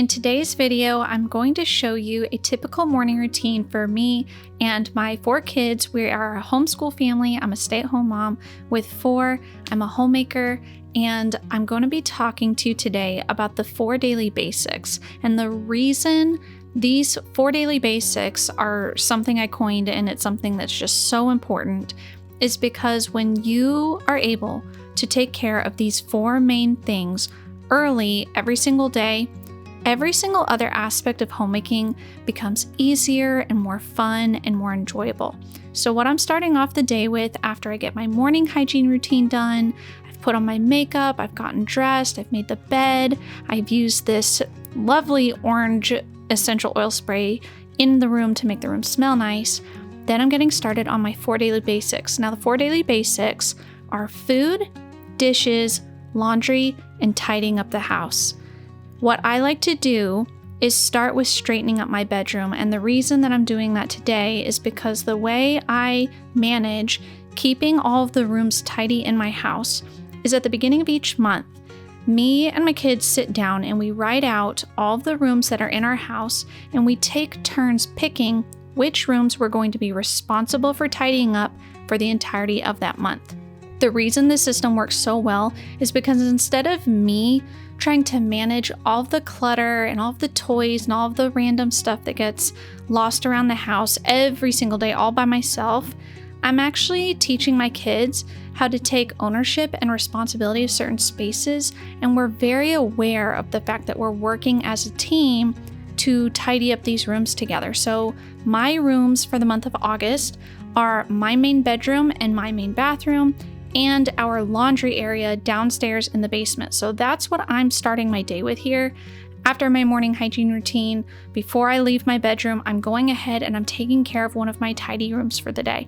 In today's video, I'm going to show you a typical morning routine for me and my 4 kids. We are a homeschool family. I'm a stay-at-home mom with 4. I'm a homemaker, and I'm going to be talking to you today about the 4 daily basics. And the reason these 4 daily basics are something I coined, and it's something that's just so important, is because when you are able to take care of these 4 main things early every single day, every single other aspect of homemaking becomes easier and more fun and more enjoyable. So what I'm starting off the day with after I get my morning hygiene routine done, I've put on my makeup, I've gotten dressed, I've made the bed, I've used this lovely orange essential oil spray in the room to make the room smell nice. Then I'm getting started on my 4 daily basics. Now the 4 daily basics are food, dishes, laundry, and tidying up the house. What I like to do is start with straightening up my bedroom, and the reason that I'm doing that today is because the way I manage keeping all of the rooms tidy in my house is at the beginning of each month, me and my kids sit down and we write out all of the rooms that are in our house, and we take turns picking which rooms we're going to be responsible for tidying up for the entirety of that month. The reason this system works so well is because instead of me trying to manage all of the clutter and all of the toys and all of the random stuff that gets lost around the house every single day all by myself, I'm actually teaching my kids how to take ownership and responsibility of certain spaces, and we're very aware of the fact that we're working as a team to tidy up these rooms together. So my rooms for the month of August are my main bedroom and my main bathroom, and our laundry area downstairs in the basement. So that's what I'm starting my day with here. After my morning hygiene routine, before I leave my bedroom, I'm going ahead and I'm taking care of one of my tidy rooms for the day.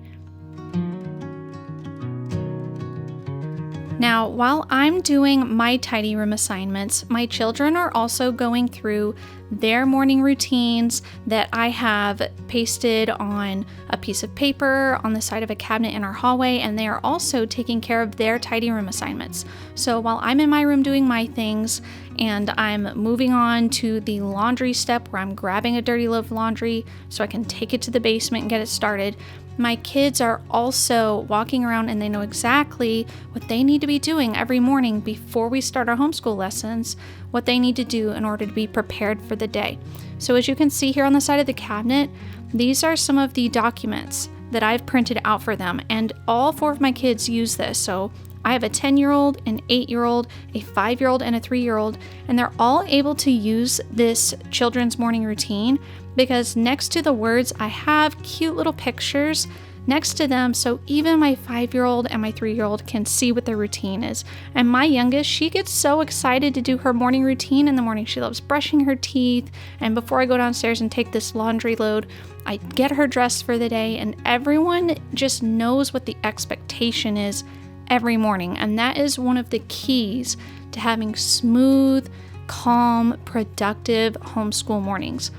Now, while I'm doing my tidy room assignments, my children are also going through their morning routines that I have pasted on a piece of paper on the side of a cabinet in our hallway, and they are also taking care of their tidy room assignments. So while I'm in my room doing my things and I'm moving on to the laundry step where I'm grabbing a dirty load of laundry so I can take it to the basement and get it started, my kids are also walking around and they know exactly what they need to be doing every morning before we start our homeschool lessons, what they need to do in order to be prepared for the day. So as you can see here on the side of the cabinet, these are some of the documents that I've printed out for them, and all 4 of my kids use this. So I have a 10-year-old, an 8-year-old, a 5-year-old, and a 3-year-old, and they're all able to use this children's morning routine because next to the words, I have cute little pictures next to them, so even my 5-year-old and my 3-year-old can see what their routine is. And my youngest, she gets so excited to do her morning routine in the morning. She loves brushing her teeth, and before I go downstairs and take this laundry load, I get her dressed for the day, and everyone just knows what the expectation is every morning. And that is one of the keys to having smooth, calm, productive homeschool mornings.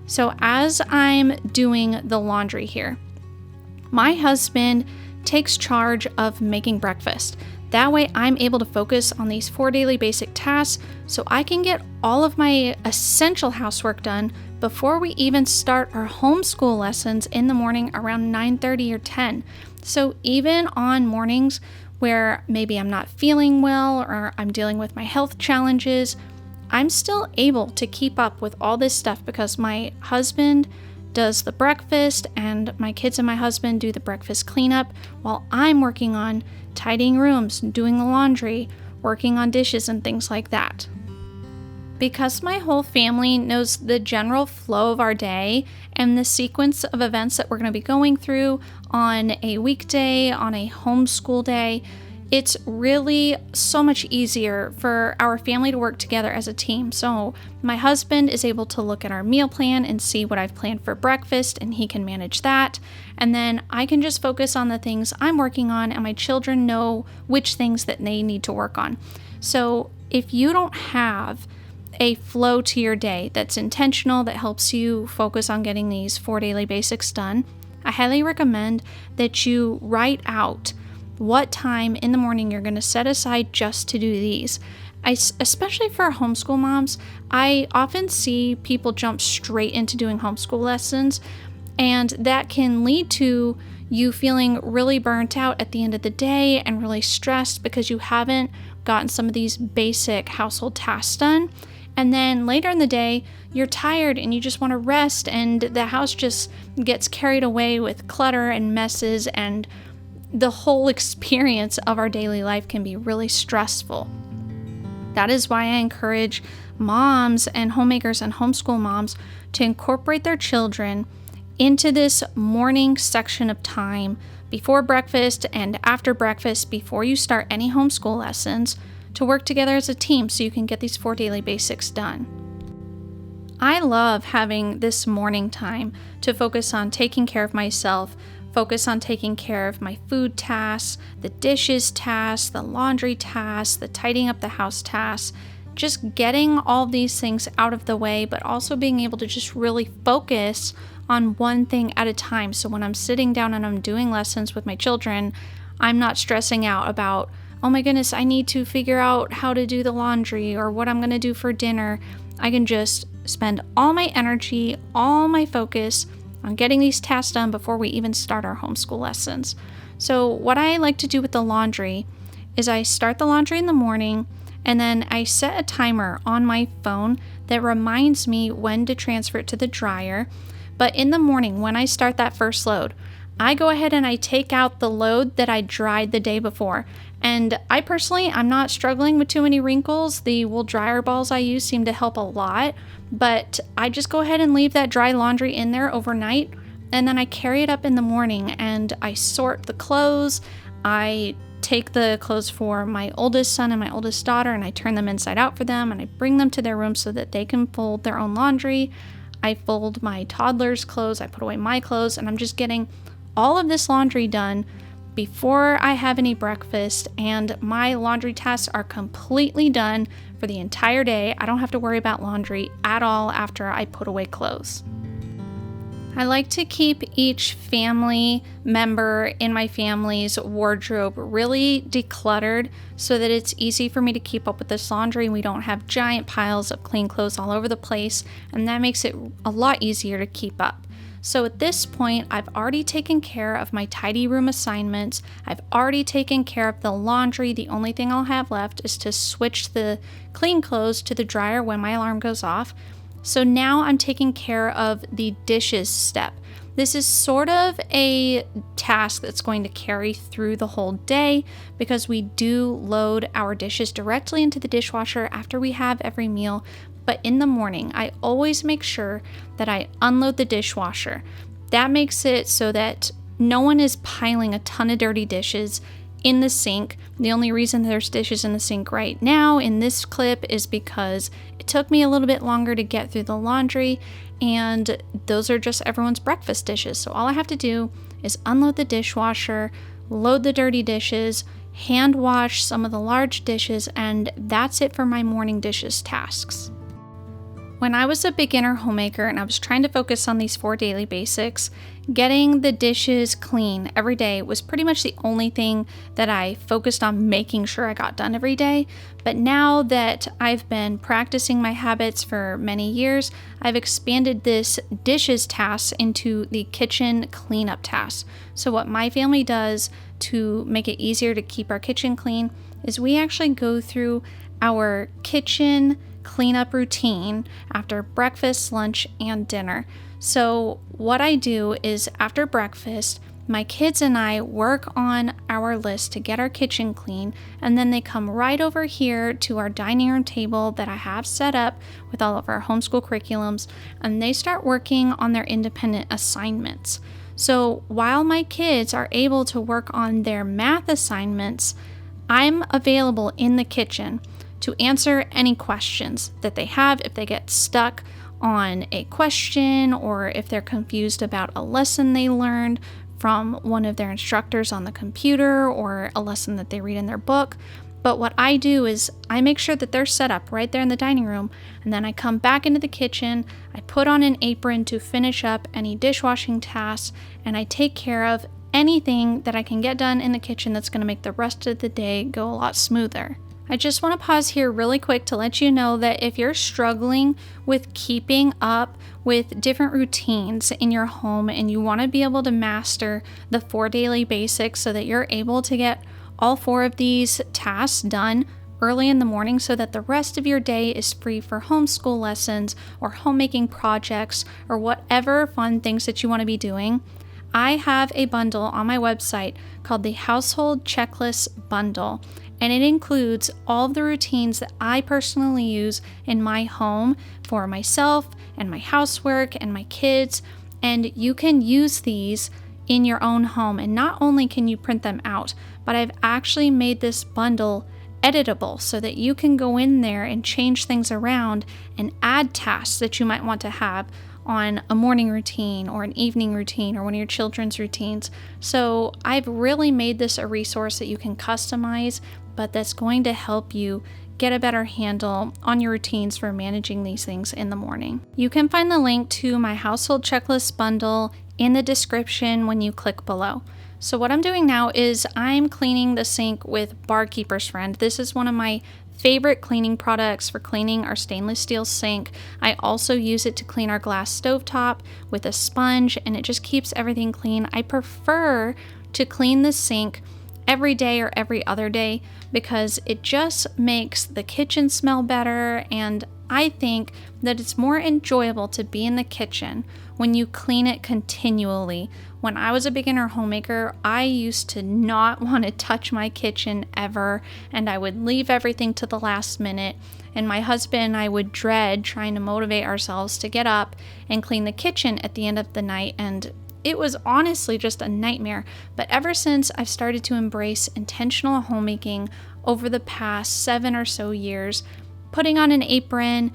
So as I'm doing the laundry here, my husband takes charge of making breakfast. That way I'm able to focus on these 4 daily basic tasks so I can get all of my essential housework done before we even start our homeschool lessons in the morning around 9:30 or 10. So even on mornings where maybe I'm not feeling well or I'm dealing with my health challenges, I'm still able to keep up with all this stuff because my husband does the breakfast and my kids and my husband do the breakfast cleanup while I'm working on tidying rooms, doing the laundry, working on dishes and things like that. Because my whole family knows the general flow of our day and the sequence of events that we're going to be going through on a weekday, on a homeschool day, it's really so much easier for our family to work together as a team. So my husband is able to look at our meal plan and see what I've planned for breakfast, and he can manage that. And then I can just focus on the things I'm working on, and my children know which things that they need to work on. So if you don't have a flow to your day that's intentional, that helps you focus on getting these 4 daily basics done, I highly recommend that you write out what time in the morning you're going to set aside just to do these. Especially for homeschool moms, I often see people jump straight into doing homeschool lessons, and that can lead to you feeling really burnt out at the end of the day and really stressed because you haven't gotten some of these basic household tasks done. And then later in the day, you're tired and you just want to rest, and the house just gets carried away with clutter and messes, and the whole experience of our daily life can be really stressful. That is why I encourage moms and homemakers and homeschool moms to incorporate their children into this morning section of time before breakfast and after breakfast, before you start any homeschool lessons, to work together as a team so you can get these 4 daily basics done. I love having this morning time to focus on taking care of myself, focus on taking care of my food tasks, the dishes tasks, the laundry tasks, the tidying up the house tasks, just getting all these things out of the way, but also being able to just really focus on one thing at a time. So when I'm sitting down and I'm doing lessons with my children, I'm not stressing out about, oh my goodness, I need to figure out how to do the laundry or what I'm going to do for dinner. I can just spend all my energy, all my focus on getting these tasks done before we even start our homeschool lessons. So what I like to do with the laundry is I start the laundry in the morning, and then I set a timer on my phone that reminds me when to transfer it to the dryer. But in the morning, when I start that first load, I go ahead and I take out the load that I dried the day before. And I personally, I'm not struggling with too many wrinkles. The wool dryer balls I use seem to help a lot, but I just go ahead and leave that dry laundry in there overnight, and then I carry it up in the morning and I sort the clothes. I take the clothes for my oldest son and my oldest daughter and I turn them inside out for them, and I bring them to their room so that they can fold their own laundry. I fold my toddler's clothes, I put away my clothes, and I'm just getting all of this laundry done before I have any breakfast, and my laundry tasks are completely done for the entire day. I don't have to worry about laundry at all after I put away clothes. I like to keep each family member in my family's wardrobe really decluttered so that it's easy for me to keep up with this laundry and we don't have giant piles of clean clothes all over the place, and that makes it a lot easier to keep up. So at this point, I've already taken care of my tidy room assignments. I've already taken care of the laundry. The only thing I'll have left is to switch the clean clothes to the dryer when my alarm goes off. So now I'm taking care of the dishes step. This is sort of a task that's going to carry through the whole day because we do load our dishes directly into the dishwasher after we have every meal. But in the morning, I always make sure that I unload the dishwasher. That makes it so that no one is piling a ton of dirty dishes in the sink. The only reason there's dishes in the sink right now in this clip is because it took me a little bit longer to get through the laundry, and those are just everyone's breakfast dishes. So all I have to do is unload the dishwasher, load the dirty dishes, hand wash some of the large dishes, and that's it for my morning dishes tasks. When I was a beginner homemaker and I was trying to focus on these 4 daily basics, getting the dishes clean every day was pretty much the only thing that I focused on making sure I got done every day. But now that I've been practicing my habits for many years, I've expanded this dishes task into the kitchen cleanup task. So what my family does to make it easier to keep our kitchen clean is we actually go through our kitchen cleanup routine after breakfast, lunch, and dinner. So what I do is after breakfast, my kids and I work on our list to get our kitchen clean, and then they come right over here to our dining room table that I have set up with all of our homeschool curriculums, and they start working on their independent assignments. So while my kids are able to work on their math assignments, I'm available in the kitchen to answer any questions that they have if they get stuck on a question or if they're confused about a lesson they learned from one of their instructors on the computer or a lesson that they read in their book. But what I do is I make sure that they're set up right there in the dining room, and then I come back into the kitchen, I put on an apron to finish up any dishwashing tasks, and I take care of anything that I can get done in the kitchen that's going to make the rest of the day go a lot smoother. I just want to pause here really quick to let you know that if you're struggling with keeping up with different routines in your home and you want to be able to master the 4 daily basics so that you're able to get all 4 of these tasks done early in the morning so that the rest of your day is free for homeschool lessons or homemaking projects or whatever fun things that you want to be doing, I have a bundle on my website called the Household Checklist Bundle, and it includes all of the routines that I personally use in my home for myself and my housework and my kids, and you can use these in your own home. And not only can you print them out, but I've actually made this bundle editable so that you can go in there and change things around and add tasks that you might want to have on a morning routine or an evening routine or one of your children's routines. So I've really made this a resource that you can customize, but that's going to help you get a better handle on your routines for managing these things in the morning. You can find the link to my household checklist bundle in the description when you click below. So what I'm doing now is I'm cleaning the sink with Barkeeper's Friend. This is one of my favorite cleaning products for cleaning our stainless steel sink. I also use it to clean our glass stovetop with a sponge, and it just keeps everything clean. I prefer to clean the sink every day or every other day because it just makes the kitchen smell better, and I think that it's more enjoyable to be in the kitchen when you clean it continually. When I was a beginner homemaker, I used to not want to touch my kitchen ever, and I would leave everything to the last minute. And my husband and I would dread trying to motivate ourselves to get up and clean the kitchen at the end of the night, and it was honestly just a nightmare. But ever since I've started to embrace intentional homemaking over the past 7 or so years, putting on an apron,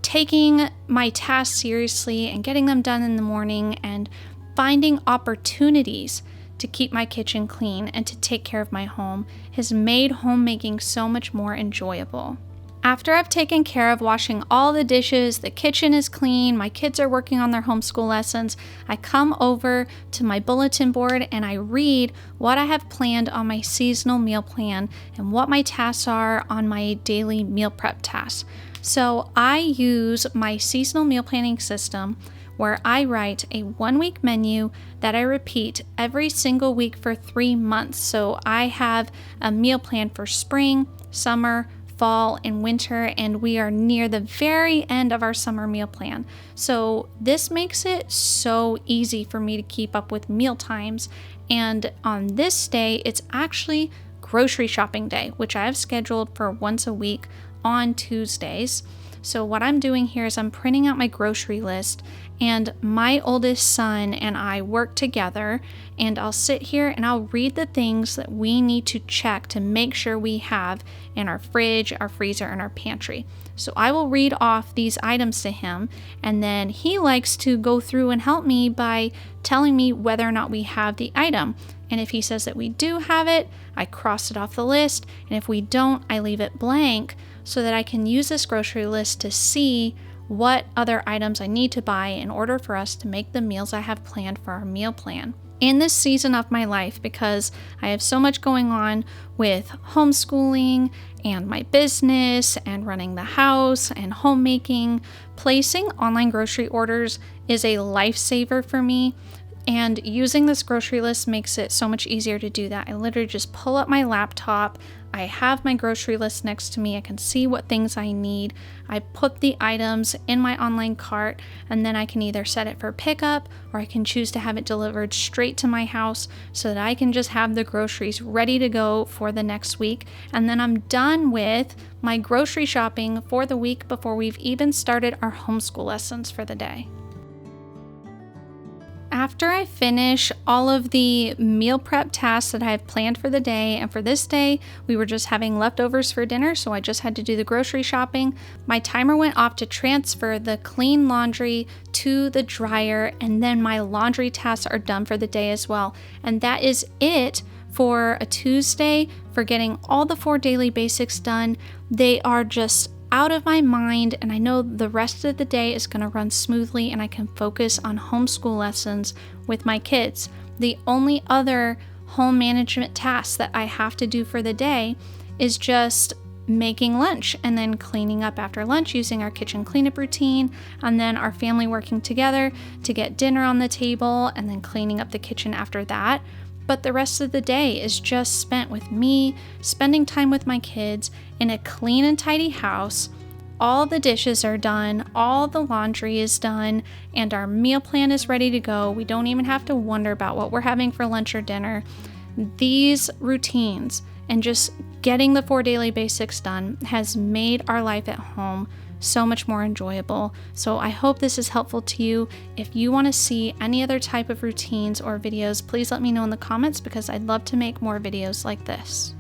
taking my tasks seriously and getting them done in the morning, and finding opportunities to keep my kitchen clean and to take care of my home has made homemaking so much more enjoyable. After I've taken care of washing all the dishes, the kitchen is clean, my kids are working on their homeschool lessons, I come over to my bulletin board and I read what I have planned on my seasonal meal plan and what my tasks are on my daily meal prep tasks. So I use my seasonal meal planning system where I write a 1-week menu that I repeat every single week for 3 months. So I have a meal plan for spring, summer, fall, and winter, and we are near the very end of our summer meal plan. So this makes it so easy for me to keep up with meal times. And on this day, it's actually grocery shopping day, which I have scheduled for once a week on Tuesdays. So what I'm doing here is I'm printing out my grocery list, and my oldest son and I work together, and I'll sit here and I'll read the things that we need to check to make sure we have in our fridge, our freezer, and our pantry. So I will read off these items to him, and then he likes to go through and help me by telling me whether or not we have the item. And if he says that we do have it, I cross it off the list, and if we don't, I leave it blank so that I can use this grocery list to see what other items I need to buy in order for us to make the meals I have planned for our meal plan. In this season of my life, because I have so much going on with homeschooling and my business and running the house and homemaking, placing online grocery orders is a lifesaver for me. And using this grocery list makes it so much easier to do that. I literally just pull up my laptop. I have my grocery list next to me. I can see what things I need. I put the items in my online cart, and then I can either set it for pickup or I can choose to have it delivered straight to my house so that I can just have the groceries ready to go for the next week. And then I'm done with my grocery shopping for the week before we've even started our homeschool lessons for the day. After I finish all of the meal prep tasks that I have planned for the day, and for this day, we were just having leftovers for dinner, so I just had to do the grocery shopping, my timer went off to transfer the clean laundry to the dryer, and then my laundry tasks are done for the day as well. And that is it for a Tuesday for getting all the 4 daily basics done. They are just out of my mind, and I know the rest of the day is going to run smoothly and I can focus on homeschool lessons with my kids. The only other home management task that I have to do for the day is just making lunch and then cleaning up after lunch using our kitchen cleanup routine, and then our family working together to get dinner on the table and then cleaning up the kitchen after that. But the rest of the day is just spent with me, spending time with my kids in a clean and tidy house. All the dishes are done, all the laundry is done, and our meal plan is ready to go. We don't even have to wonder about what we're having for lunch or dinner. These routines and just getting the 4 daily basics done has made our life at home so much more enjoyable. So I hope this is helpful to you. If you want to see any other type of routines or videos, please let me know in the comments because I'd love to make more videos like this.